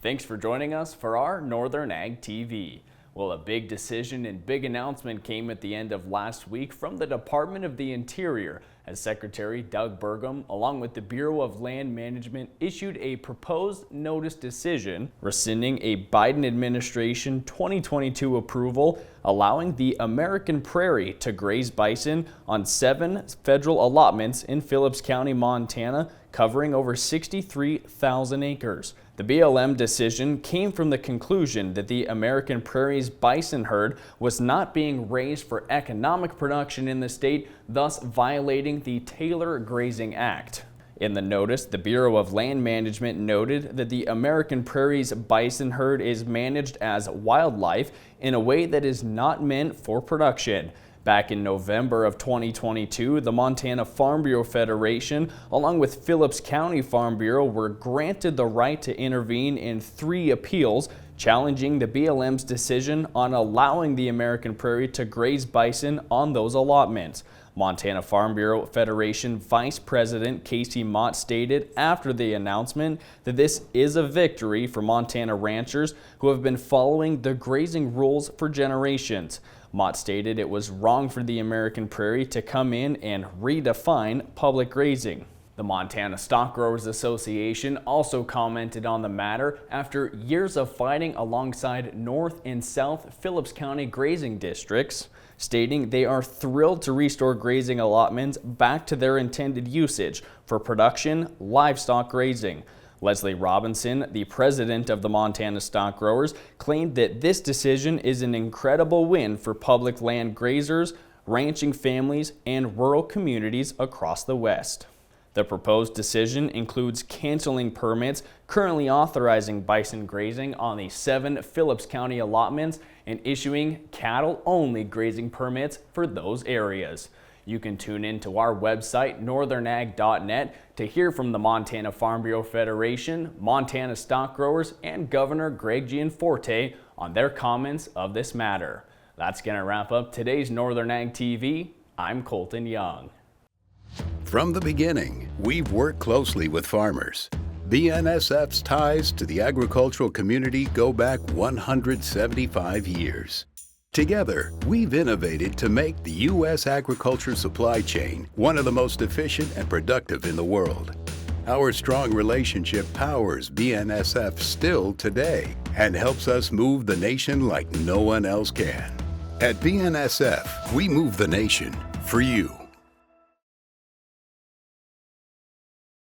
Thanks for joining us for our Northern Ag TV. Well, a big decision and big announcement came at the end of last week from the Department of the Interior as Secretary Doug Burgum, along with the Bureau of Land Management, issued a proposed notice decision rescinding a Biden administration 2022 approval allowing the American Prairie to graze bison on 7 federal allotments in Phillips County, Montana, covering over 63,000 acres. The BLM decision came from the conclusion that the American Prairie's bison herd was not being raised for economic production in the state, thus violating the Taylor Grazing Act. In the notice, the Bureau of Land Management noted that the American Prairie's bison herd is managed as wildlife in a way that is not meant for production. Back in November of 2022, the Montana Farm Bureau Federation, along with Phillips County Farm Bureau, were granted the right to intervene in 3 appeals, challenging the BLM's decision on allowing the American Prairie to graze bison on those allotments. Montana Farm Bureau Federation Vice President Casey Mott stated after the announcement that this is a victory for Montana ranchers who have been following the grazing rules for generations. Mott stated it was wrong for the American Prairie to come in and redefine public grazing. The Montana Stock Growers Association also commented on the matter after years of fighting alongside North and South Phillips County grazing districts, stating they are thrilled to restore grazing allotments back to their intended usage for production livestock grazing. Leslie Robinson, the president of the Montana Stock Growers, claimed that this decision is an incredible win for public land grazers, ranching families, and rural communities across the West. The proposed decision includes canceling permits currently authorizing bison grazing on the 7 Phillips County allotments and issuing cattle-only grazing permits for those areas. You can tune in to our website, northernag.net, to hear from the Montana Farm Bureau Federation, Montana Stock Growers, and Governor Greg Gianforte on their comments of this matter. That's going to wrap up today's Northern Ag TV. I'm Colton Young. From the beginning, we've worked closely with farmers. BNSF's ties to the agricultural community go back 175 years. Together, we've innovated to make the U.S. agriculture supply chain one of the most efficient and productive in the world. Our strong relationship powers BNSF still today and helps us move the nation like no one else can. At BNSF, we move the nation for you.